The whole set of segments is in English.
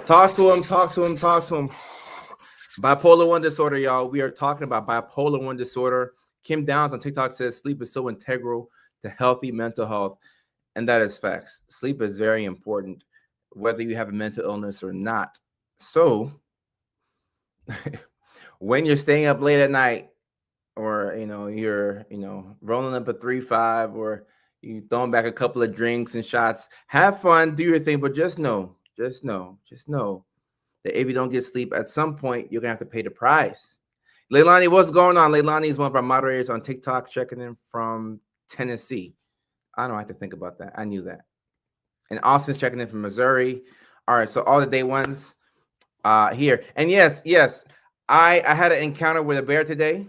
Talk to him, talk to him, talk to him. Bipolar 1 disorder, y'all. We are talking about bipolar 1 disorder. Kim Downs on TikTok says sleep is so integral to healthy mental health. And that is facts. Sleep is very important, whether you have a mental illness or not. So, when you're staying up late at night, or you're rolling up a 3-5, or you throwing back a couple of drinks and shots, have fun, do your thing, but just know that if you don't get sleep, at some point you're gonna have to pay the price. Leilani, what's going on? Leilani is one of our moderators on TikTok, checking in from Tennessee. I don't have to think about that. I knew that. And Austin's checking in from Missouri. All right, so all the day ones here. And yes, I had an encounter with a bear today.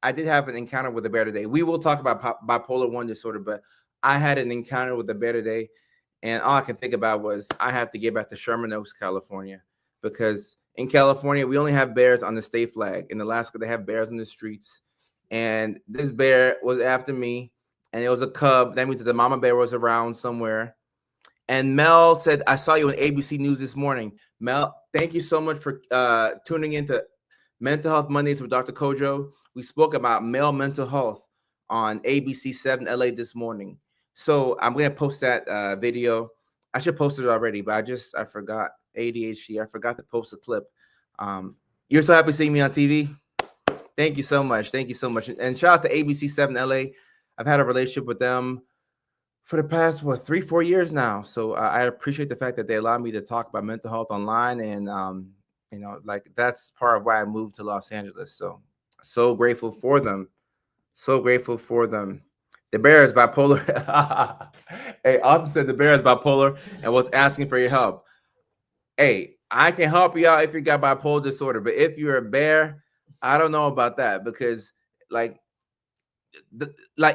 I did have an encounter with a bear today. We will talk about bipolar 1 disorder, but I had an encounter with a bear today, and all I can think about was I have to get back to Sherman Oaks, California, because in California, we only have bears on the state flag. In Alaska, they have bears in the streets, and this bear was after me, and it was a cub. That means that the mama bear was around somewhere. And Mel said, I saw you on ABC News this morning. Mel, thank you so much for tuning into Mental Health Mondays with Dr. Kojo. We spoke about male mental health on ABC 7 LA this morning. So I'm going to post that video. I should post it already, but I forgot. ADHD. I forgot to post a clip. You're so happy seeing me on TV. Thank you so much. Thank you so much. And shout out to ABC 7 LA. I've had a relationship with them for the past 3-4 years now. So I appreciate the fact that they allow me to talk about mental health online, and like that's part of why I moved to Los Angeles. So grateful for them. So grateful for them. The bear is bipolar. Hey, Austin said the bear is bipolar and was asking for your help. Hey, I can help you out if you got bipolar disorder, but if you're a bear, I don't know about that, because like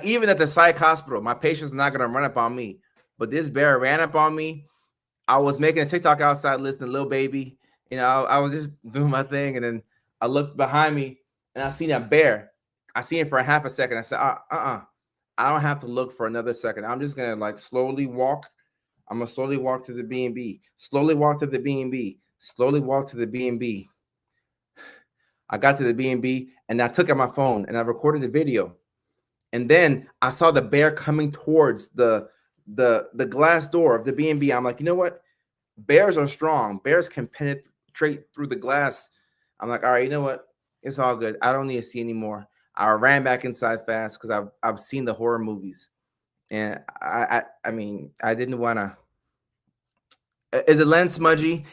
even at the psych hospital, my patient's not gonna run up on me, but this bear ran up on me. I was making a TikTok outside listening to Lil Baby. I was just doing my thing, and then I looked behind me and I seen that bear. I seen it for a half a second. I said, I don't have to look for another second. I'm just gonna slowly walk. I'm gonna slowly walk to the B&B. Slowly walk to the B&B. Slowly walk to the B&B. I got to the B&B and I took out my phone and I recorded the video. And then I saw the bear coming towards the glass door of the B&B. I'm like, you know what? Bears are strong. Bears can penetrate through the glass. I'm like, all right, you know what? It's all good. I don't need to see anymore. I ran back inside fast because I've seen the horror movies, and I mean I didn't want to. Is the lens smudgy?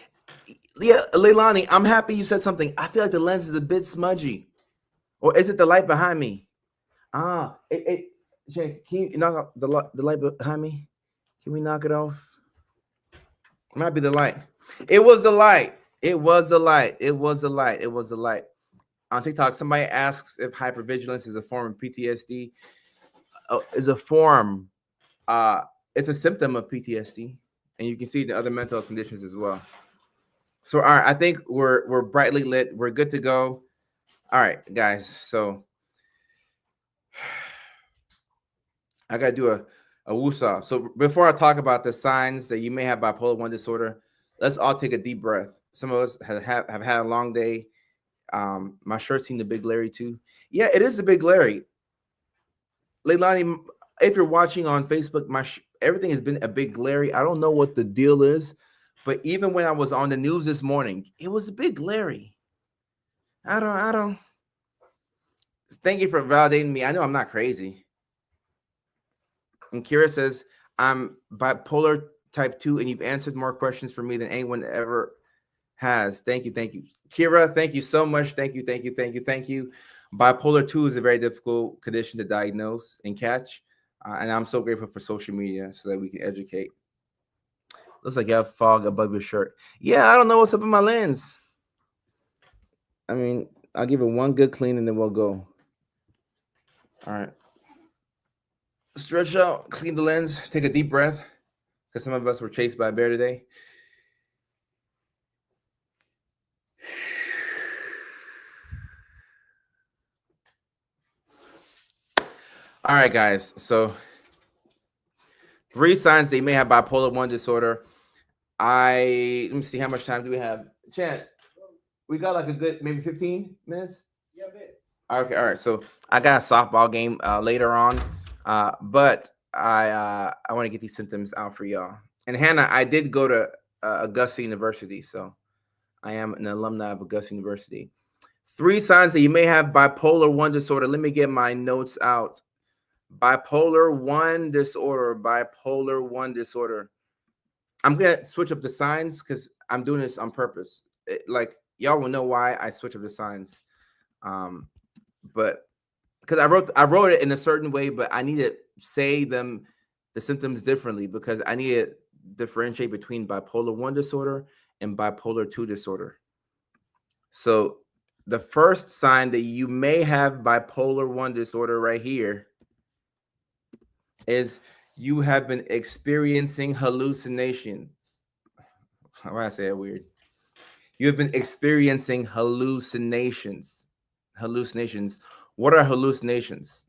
Yeah, Leilani, I'm happy you said something. I feel like the lens is a bit smudgy, or is it the light behind me? Jay, can you knock off the light behind me? Can we knock it off? It might be the light. It was the light. It was the light. It was the light. It was the light. On TikTok, somebody asks if hypervigilance is a form of PTSD. Is a form. It's a symptom of PTSD, and you can see the other mental conditions as well. So, all right, I think we're brightly lit. We're good to go. All right, guys. So I gotta do a woosah. So before I talk about the signs that you may have bipolar 1 disorder, let's all take a deep breath. Some of us have had a long day. My shirt's seen the Big Larry too. Yeah, it is the Big Larry. Leilani, if you're watching on Facebook, everything has been a Big Larry. I don't know what the deal is, but even when I was on the news this morning, it was a Big Larry. I don't. Thank you for validating me. I know I'm not crazy. And Kira says, I'm bipolar type 2, and you've answered more questions for me than anyone ever has. Thank you. Kira, thank you so much. Thank you. Bipolar 2 is a very difficult condition to diagnose and catch. And I'm so grateful for social media so that we can educate. Looks like you have fog above your shirt. Yeah, I don't know what's up with my lens. I mean, I'll give it one good clean and then we'll go. All right. Stretch out, clean the lens, take a deep breath, because some of us were chased by a bear today. All right, guys. So 3 signs that you may have bipolar 1 disorder. Let me see, how much time do we have? Chant, we got like a good maybe 15 minutes. Yeah, bit. Okay, all right. So I got a softball game later on, but I want to get these symptoms out for y'all. And Hannah, I did go to Augusta University, so I am an alumni of Augusta University. 3 signs that you may have bipolar 1 disorder. Let me get my notes out. Bipolar 1 disorder. Bipolar 1 disorder. I'm gonna switch up the signs because I'm doing this on purpose. Like y'all will know why I switch up the signs. But because I wrote it in a certain way, but I need to say the symptoms differently because I need to differentiate between bipolar 1 disorder and bipolar 2 disorder. So the first sign that you may have bipolar 1 disorder right here is you have been experiencing hallucinations. Why do I say it weird? You have been experiencing hallucinations. Hallucinations. What are hallucinations?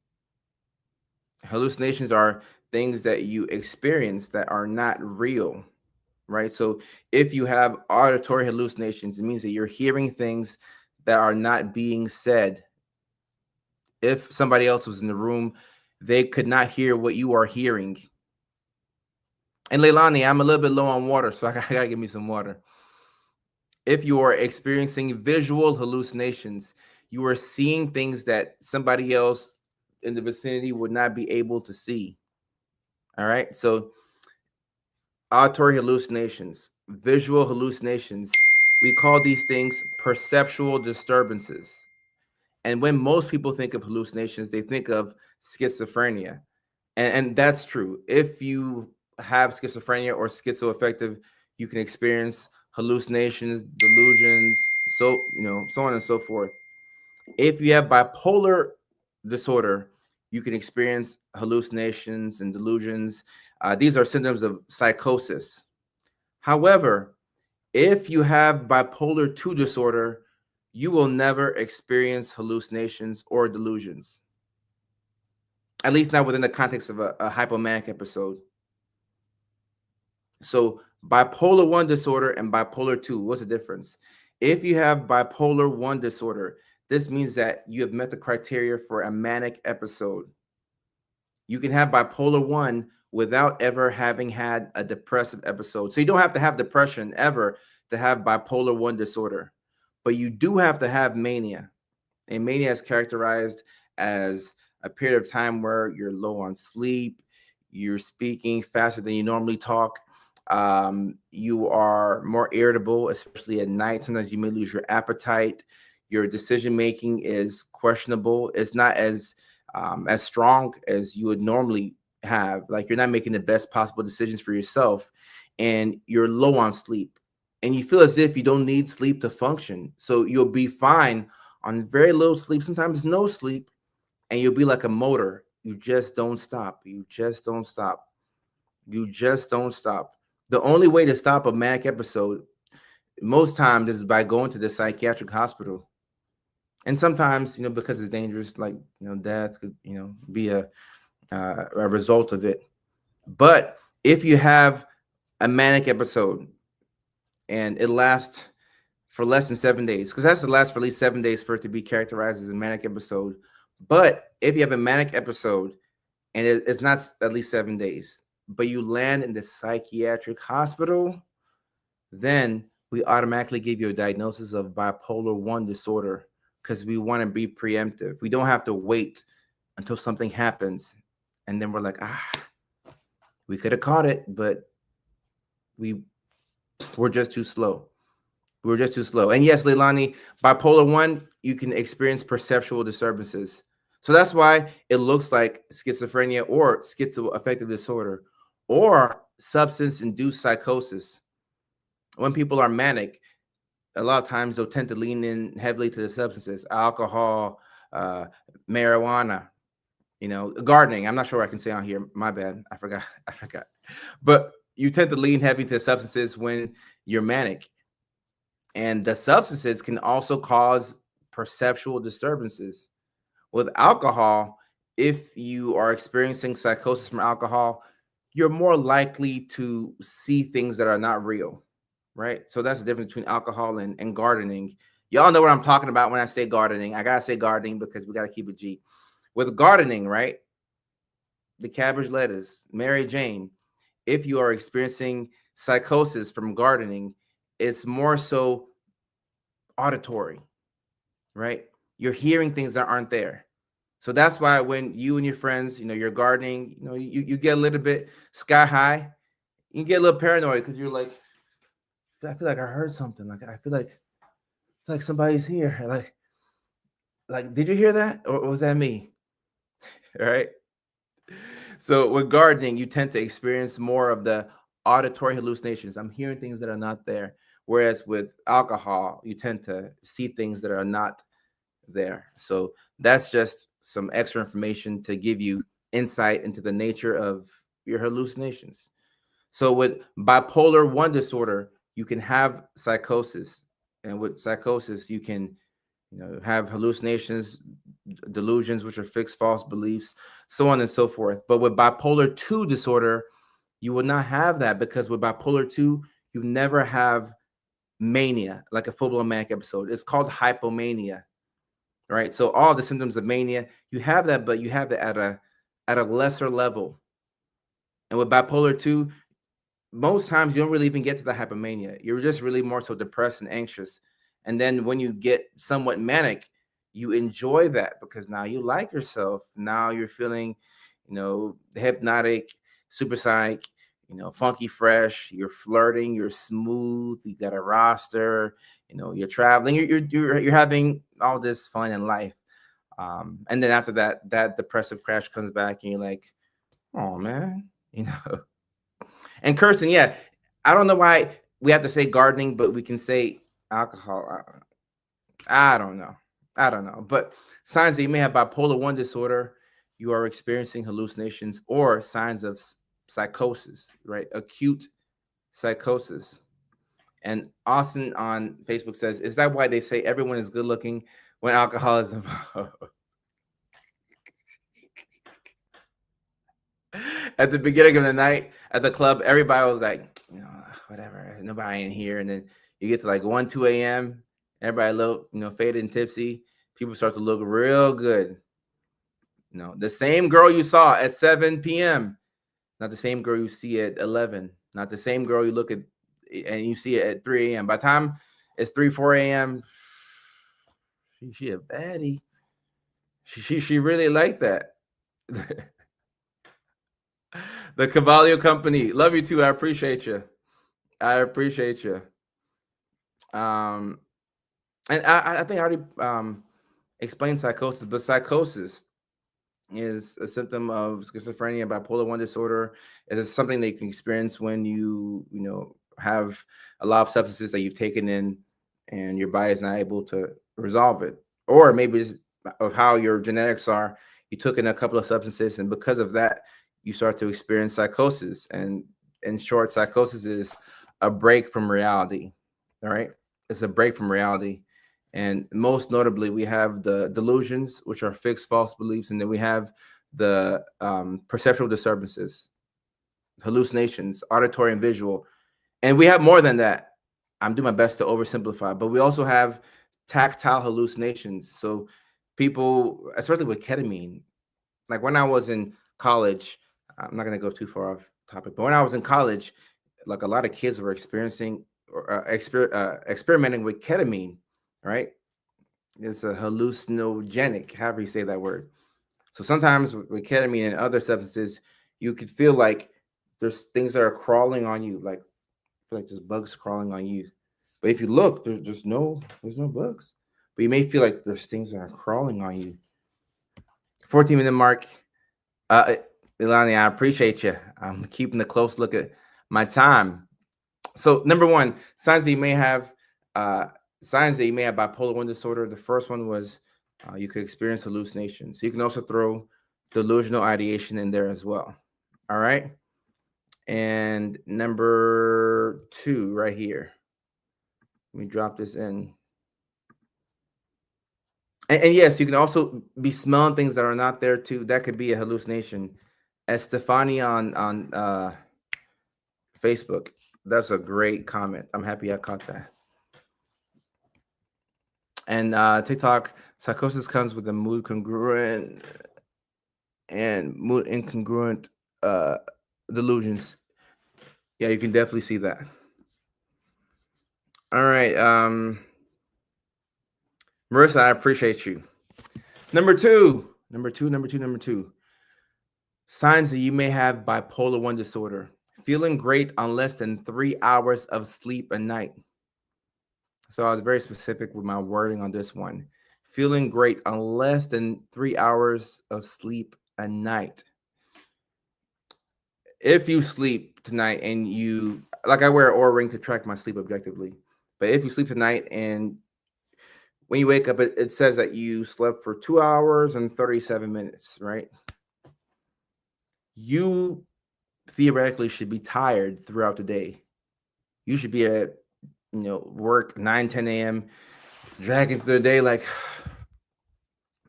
Hallucinations are things that you experience that are not real, right? So if you have auditory hallucinations, it means that you're hearing things that are not being said. If somebody else was in the room, they could not hear what you are hearing. And Leilani, I'm a little bit low on water, so I gotta give me some water. If you are experiencing visual hallucinations, you are seeing things that somebody else in the vicinity would not be able to see. All right. So auditory hallucinations, visual hallucinations, we call these things perceptual disturbances. And when most people think of hallucinations, they think of schizophrenia. And that's true. If you have schizophrenia or schizoaffective, you can experience hallucinations, delusions, so on and so forth. If you have bipolar disorder, you can experience hallucinations and delusions. These are symptoms of psychosis. However, if you have bipolar 2 disorder, you will never experience hallucinations or delusions, at least not within the context of a hypomanic episode. So bipolar 1 disorder and bipolar 2, what's the difference? If you have bipolar 1 disorder, this means that you have met the criteria for a manic episode. You can have bipolar 1 without ever having had a depressive episode. So you don't have to have depression ever to have bipolar 1 disorder, but you do have to have mania. And mania is characterized as a period of time where you're low on sleep, you're speaking faster than you normally talk, you are more irritable, especially at night. Sometimes you may lose your appetite. Your decision making is questionable. It's not as strong as you would normally have. Like you're not making the best possible decisions for yourself, and you're low on sleep, and you feel as if you don't need sleep to function. So you'll be fine on very little sleep, sometimes no sleep, and you'll be like a motor. You just don't stop. You just don't stop. You just don't stop. The only way to stop a manic episode, most times, is by going to the psychiatric hospital. And sometimes, because it's dangerous, like, death could, be a result of it. But if you have a manic episode and it lasts for less than 7 days, because that's to last for at least 7 days for it to be characterized as a manic episode. But if you have a manic episode and it's not at least 7 days, but you land in the psychiatric hospital, then we automatically give you a diagnosis of bipolar 1 disorder because we want to be preemptive. We don't have to wait until something happens and then we're like, we could have caught it, but we're just too slow. We're just too slow. And yes, Leilani, bipolar 1, you can experience perceptual disturbances. So that's why it looks like schizophrenia or schizoaffective disorder or substance-induced psychosis. When people are manic, a lot of times they'll tend to lean in heavily to the substances, alcohol, marijuana, gardening. I'm not sure what I can say on here. My bad. I forgot. But you tend to lean heavy to substances when you're manic. And the substances can also cause perceptual disturbances. With alcohol, if you are experiencing psychosis from alcohol, you're more likely to see things that are not real, right? So that's the difference between alcohol and gardening. Y'all know what I'm talking about when I say gardening. I gotta say gardening because we gotta keep it G. With gardening, right? The cabbage lettuce, Mary Jane, if you are experiencing psychosis from gardening, it's more so auditory, right? You're hearing things that aren't there. So that's why when you and your friends, you're gardening, you get a little bit sky high, you get a little paranoid because you're like, I feel like I heard something. Like I feel like it's like somebody's here. Like, did you hear that? Or was that me? All right. So with gardening, you tend to experience more of the auditory hallucinations. I'm hearing things that are not there. Whereas with alcohol, you tend to see things that are not there. So that's just some extra information to give you insight into the nature of your hallucinations. So with bipolar 1 disorder, you can have psychosis. And with psychosis, you can have hallucinations, delusions, which are fixed false beliefs, so on and so forth. But with bipolar 2 disorder, you will not have that because with bipolar 2, you never have mania, like a full-blown manic episode. It's called hypomania, right? So all the symptoms of mania, you have that, but you have that at a lesser level. And with bipolar 2, most times you don't really even get to the hypomania. You're just really more so depressed and anxious. And then when you get somewhat manic, you enjoy that because now you like yourself. Now you're feeling, hypnotic, super psych, funky fresh. You're flirting, you're smooth, you got a roster, you're traveling, you're having all this fun in life. And then after that depressive crash comes back and you're like, oh man, And cursing, yeah. I don't know why we have to say gardening, but we can say alcohol. I don't know. I don't know. But signs that you may have bipolar 1 disorder, you are experiencing hallucinations or signs of psychosis, right? Acute psychosis. And Austin on Facebook says, is that why they say everyone is good looking when alcohol is involved? At the beginning of the night at the club, everybody was like, whatever, nobody in here. And then you get to like 1, 2 a.m., everybody look, faded and tipsy. People start to look real good. The same girl you saw at 7 p.m., not the same girl you see at 11, not the same girl you look at and you see it at 3 a.m. By the time it's 3, 4 a.m., she a baddie. She really like that. The Cavalio Company. Love you too. I appreciate you. I appreciate you. And I think I already explained psychosis, but psychosis is a symptom of schizophrenia, bipolar 1 disorder. It is something that you can experience when you have a lot of substances that you've taken in and your body is not able to resolve it. Or maybe it's of how your genetics are. You took in a couple of substances, and because of that, you start to experience psychosis. And in short, psychosis is a break from reality. All right. It's a break from reality. And most notably, we have the delusions, which are fixed false beliefs. And then we have the perceptual disturbances, hallucinations, auditory and visual. And we have more than that. I'm doing my best to oversimplify, but we also have tactile hallucinations. So people, especially with ketamine, like when I was in college, I'm not going to go too far off topic, but when I was in college, like a lot of kids were experiencing or experimenting with ketamine, right? It's a hallucinogenic, however you say that word. So sometimes with ketamine and other substances, you could feel like there's things that are crawling on you, like feel like there's bugs crawling on you. But if you look, there's no bugs. But you may feel like there's things that are crawling on you. 14-minute mark. Ilani, I appreciate you. I'm keeping a close look at my time. So number one, signs that you may have bipolar 1 disorder. The first one was you could experience hallucinations. You can also throw delusional ideation in there as well. All right. And number 2 right here. Let me drop this in. And yes, you can also be smelling things that are not there too. That could be a hallucination. Estefani on Facebook. That's a great comment. I'm happy I caught that. And TikTok, psychosis comes with a mood congruent and mood incongruent uh, delusions. Yeah, you can definitely see that. All right, Marissa, I appreciate you. Number two. Signs that you may have bipolar 1 disorder. Feeling great on less than 3 hours of sleep a night. So I was very specific with my wording on this one. Feeling great on less than 3 hours of sleep a night. If you sleep tonight and you, like, I wear an Oura ring to track my sleep objectively, but if you sleep tonight and when you wake up, it says that you slept for 2 hours and 37 minutes, right? You theoretically should be tired throughout the day. You should be at work 9, 10 a.m. dragging through the day like,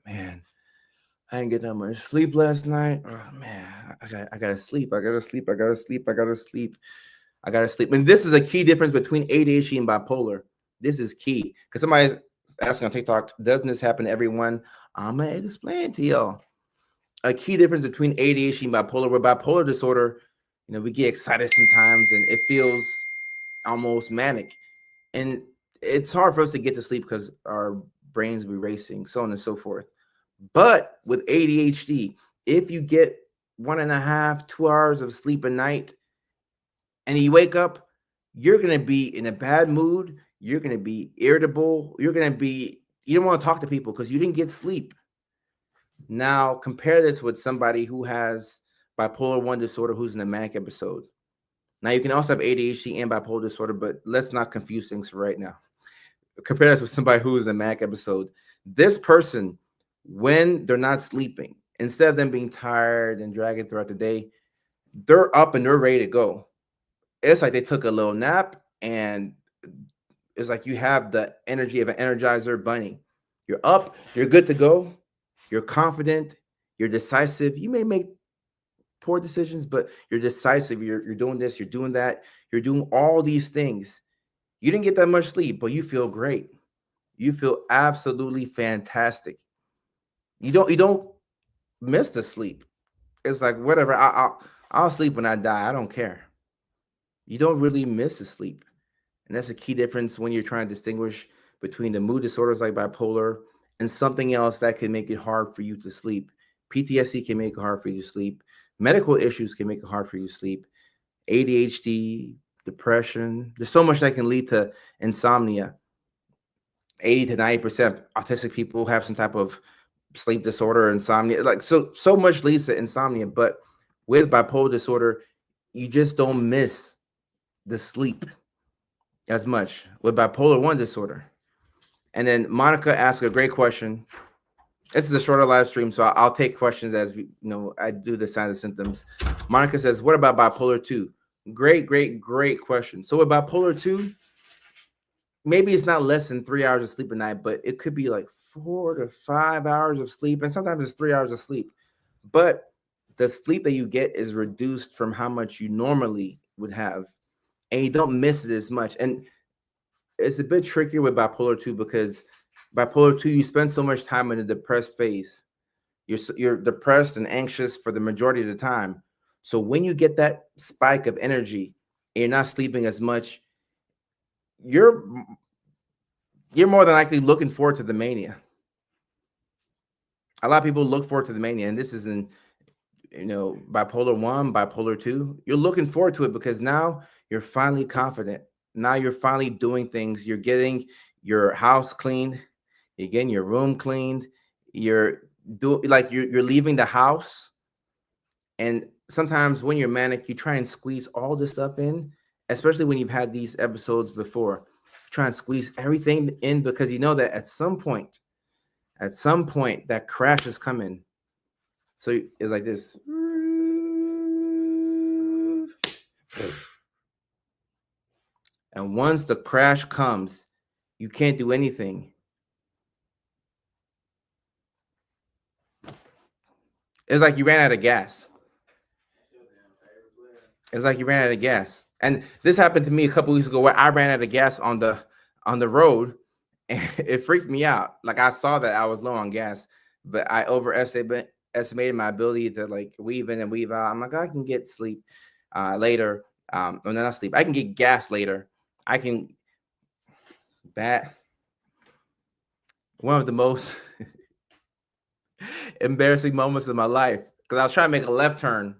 man, I didn't get that much sleep last night. Oh man, I gotta sleep. I gotta sleep. I gotta sleep. I gotta sleep. I gotta sleep. And this is a key difference between ADHD and bipolar. This is key because somebody's asking on TikTok, doesn't this happen to everyone? I'm gonna explain to y'all. A key difference between ADHD and bipolar. With bipolar disorder, we get excited sometimes and it feels almost manic. And it's hard for us to get to sleep because our brains be racing, so on and so forth. But with ADHD, if you get 1.5, 2 hours of sleep a night and you wake up, you're going to be in a bad mood. You're going to be irritable. You don't want to talk to people because you didn't get sleep. Now, compare this with somebody who has bipolar 1 disorder who's in a manic episode. Now, you can also have ADHD and bipolar disorder, but let's not confuse things for right now. Compare this with somebody who's in a manic episode. This person, when they're not sleeping, instead of them being tired and dragging throughout the day, they're up and they're ready to go. It's like they took a little nap, and it's like you have the energy of an Energizer bunny. You're up, you're good to go, you're confident, you're decisive. You may make poor decisions, but you're decisive. You're doing this, you're doing that, you're doing all these things. You didn't get that much sleep, but you feel great. You feel absolutely fantastic. You don't miss the sleep. It's like whatever. I'll sleep when I die. I don't care. You don't really miss the sleep, and that's a key difference when you're trying to distinguish between the mood disorders like bipolar and something else that can make it hard for you to sleep. PTSD can make it hard for you to sleep. Medical issues can make it hard for you to sleep. ADHD, depression. There's so much that can lead to insomnia. 80 to 90% autistic people have some type of sleep disorder or insomnia. Like so much leads to insomnia. But with bipolar disorder, you just don't miss the sleep as much with bipolar 1 disorder. And then Monica asked a great question. This is a shorter live stream, so I'll take questions as I do the signs and symptoms. Monica says, what about bipolar 2? Great question. So with bipolar 2, maybe it's not less than 3 hours of sleep a night, but it could be like 4 to 5 hours of sleep. And sometimes it's 3 hours of sleep. But the sleep that you get is reduced from how much you normally would have. And you don't miss it as much. And it's a bit trickier with bipolar 2 because bipolar 2, you spend so much time in the depressed phase. You're depressed and anxious for the majority of the time. So when you get that spike of energy and you're not sleeping as much, you're more than likely looking forward to the mania. A lot of people look forward to the mania, and this is in bipolar 1, bipolar 2. You're looking forward to it because now you're finally confident. Now you're finally doing things. You're getting your house cleaned. You're getting your room cleaned. You're leaving the house. And sometimes when you're manic, you try and squeeze all this stuff in, especially when you've had these episodes before. Try and squeeze everything in because you know that at some point that crash is coming. So it's like this. And once the crash comes, you can't do anything. It's like you ran out of gas. It's like you ran out of gas. And this happened to me a couple weeks ago where I ran out of gas on the road, and it freaked me out. Like I saw that I was low on gas, but I estimated my ability to like weave in and weave out. I'm like, I can get sleep later. No, not sleep. I can get gas later. I can that one of the most embarrassing moments of my life because I was trying to make a left turn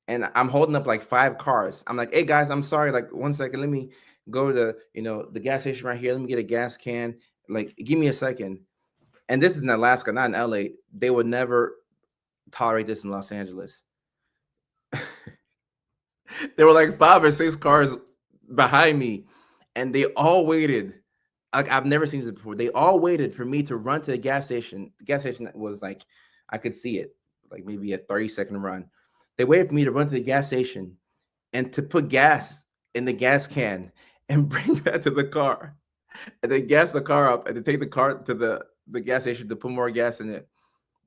and I'm holding up like 5 cars. I'm like, hey guys, I'm sorry. Like 1 second, let me go to the gas station right here. Let me get a gas can. Like, give me a second. And this is in Alaska, not in LA. They would never tolerate this in Los Angeles. There were like 5 or 6 cars behind me, and they all waited. Like I've never seen this before. They all waited for me to run to the gas station. The gas station was like, I could see it, like maybe a 30-second run. They waited for me to run to the gas station and to put gas in the gas can and bring that to the car, and then gas the car up and then take the car to the gas station to put more gas in it.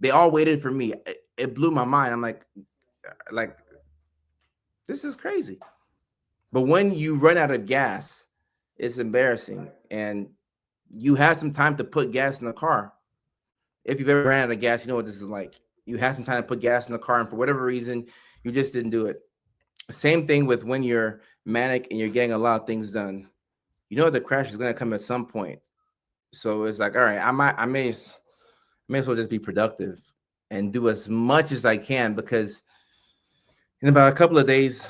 They all waited for me. It blew my mind. I'm like this is crazy. But when you run out of gas, it's embarrassing, and you have some time to put gas in the car. If you've ever ran out of gas, you know what this is like. You have some time to put gas in the car, and for whatever reason, you just didn't do it. Same thing with when you're manic and you're getting a lot of things done. You know the crash is going to come at some point. So it's like, all right, I may as well just be productive and do as much as I can, because in about a couple of days,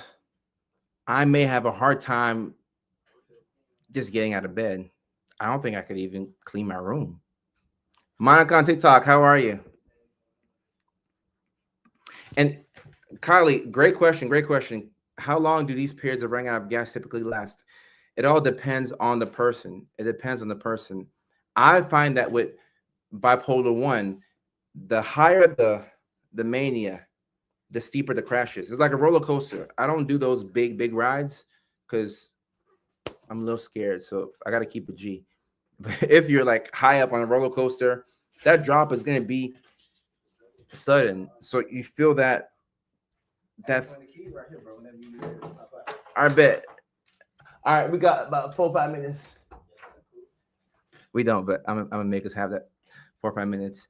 I may have a hard time just getting out of bed. I don't think I could even clean my room. Monica on TikTok, how are you? And Kylie, great question. Great question. How long do these periods of running out of gas typically last? It all depends on the person. It depends on the person. I find that with bipolar 1, the higher the mania, the steeper the crashes. It's like a roller coaster. I don't do those big rides because I'm a little scared. So I got to keep a G. But if you're like high up on a roller coaster, that drop is going to be sudden. So you feel that. I bet. All right, we got about 4 or 5 minutes. We don't, but I'm gonna make us have that 4 or 5 minutes.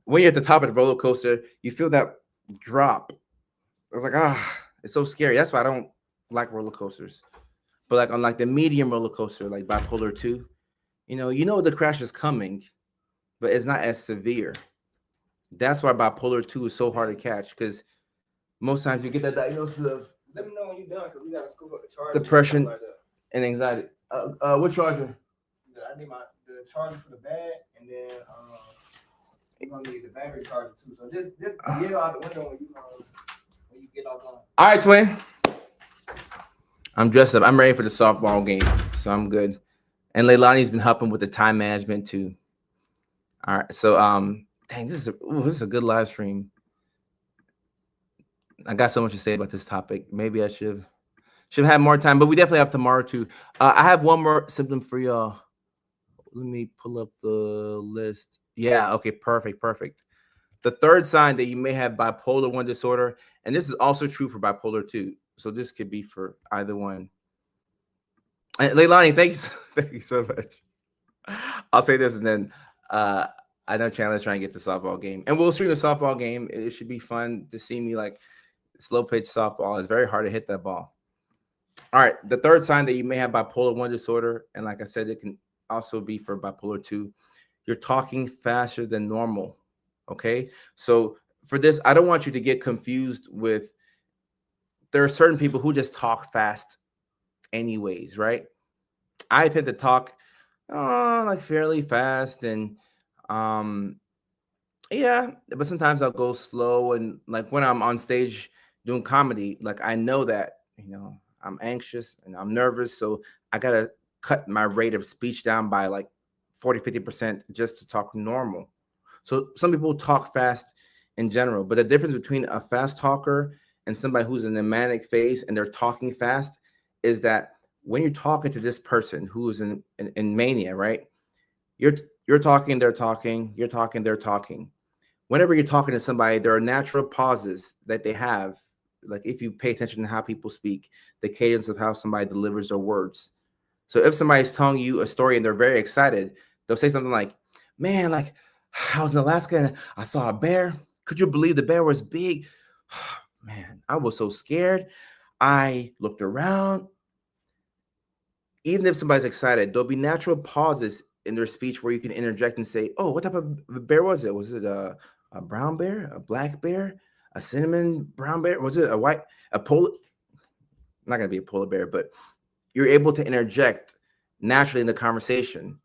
When you're at the top of the roller coaster, you feel that drop. I was like, it's so scary. That's why I don't like roller coasters. But like on like the medium roller coaster, like bipolar 2, you know the crash is coming, but it's not as severe. That's why bipolar 2 is so hard to catch, because most times you get that diagnosis of, let me know when you're done, because we got to scoop up the charger, depression, and anxiety. What charger? I need the charger for the bag, and then you're gonna need the battery charger too. So just yell out the window when you get off on. All right, twin. I'm dressed up. I'm ready for the softball game, so I'm good. And Leilani's been helping with the time management too. All right, so dang, this is a good live stream. I got so much to say about this topic. Maybe I should have more time, but we definitely have tomorrow too. I have one more symptom for y'all. Let me pull up the list. Yeah, okay, perfect. The third sign that you may have bipolar 1 disorder, and this is also true for bipolar 2. So this could be for either one. And Leilani, thank you so much. I'll say this, and then I know Chandler's trying to get the softball game, and we'll stream the softball game. It should be fun to see me like slow pitch softball. It's very hard to hit that ball. All right, the third sign that you may have bipolar 1 disorder, and like I said, it can also be for bipolar 2. You're talking faster than normal. Okay, so for this, I don't want you to get confused with. There are certain people who just talk fast, anyways, right? I tend to talk like fairly fast, and yeah, but sometimes I'll go slow, and like when I'm on stage doing comedy, like I know that I'm anxious and I'm nervous, so I gotta cut my rate of speech down by like 40-50% just to talk normal. So some people talk fast in general, but the difference between a fast talker and somebody who's in a manic phase and they're talking fast is that when you're talking to this person who is in mania, right? You're talking, they're talking, you're talking, they're talking. Whenever you're talking to somebody, there are natural pauses that they have like if you pay attention to how people speak, the cadence of how somebody delivers their words. So if somebody's telling you a story and they're very excited, they'll say something like, man, like I was in Alaska and I saw a bear. Could you believe the bear was big? Man, I was so scared. I looked around. Even if somebody's excited, there'll be natural pauses in their speech where you can interject and say, oh, what type of bear was it? Was it a brown bear, a black bear, a cinnamon brown bear? Was it a polar? Not going to be a polar bear, but you're able to interject naturally in the conversation.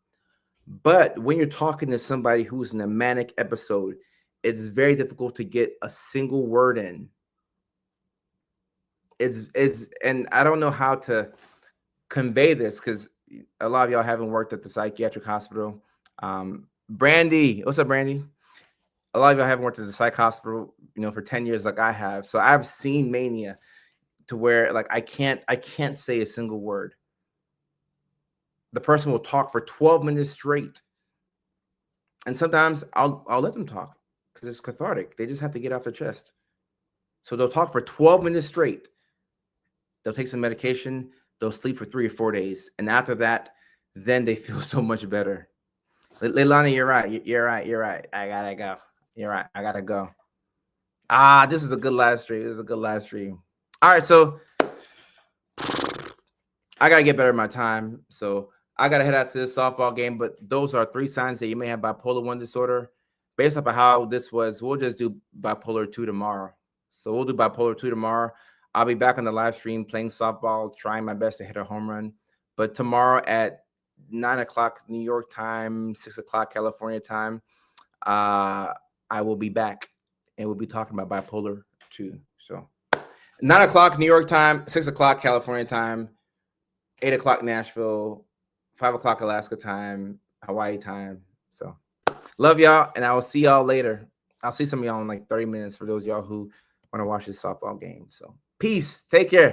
But when you're talking to somebody who's in a manic episode, it's very difficult to get a single word in. And I don't know how to convey this because a lot of y'all haven't worked at the psychiatric hospital. Brandy, what's up, Brandy? A lot of y'all haven't worked at the psych hospital, for 10 years like I have. So I've seen mania to where like I can't say a single word. The person will talk for 12 minutes straight. And sometimes I'll let them talk because it's cathartic. They just have to get off their chest. So they'll talk for 12 minutes straight. They'll take some medication. They'll sleep for 3 or 4 days. And after that, then they feel so much better. Leilani, you're right. You're right. I gotta go. You're right. I gotta go. This is a good live stream. All right, so I gotta get better at my time. So I gotta head out to this softball game. But those are 3 signs that you may have bipolar 1 disorder. Based off of how this was, we'll just do bipolar 2 tomorrow. So we'll do bipolar 2 tomorrow. I'll be back on the live stream playing softball, trying my best to hit a home run. But tomorrow at 9 o'clock New York time, 6 o'clock California time, I will be back and we'll be talking about bipolar 2. So 9 o'clock New York time, 6 o'clock California time, 8 o'clock Nashville, 5 o'clock Alaska time, Hawaii time. So love y'all, and I will see y'all later. I'll see some of y'all in like 30 minutes for those of y'all who want to watch this softball game. So peace. Take care.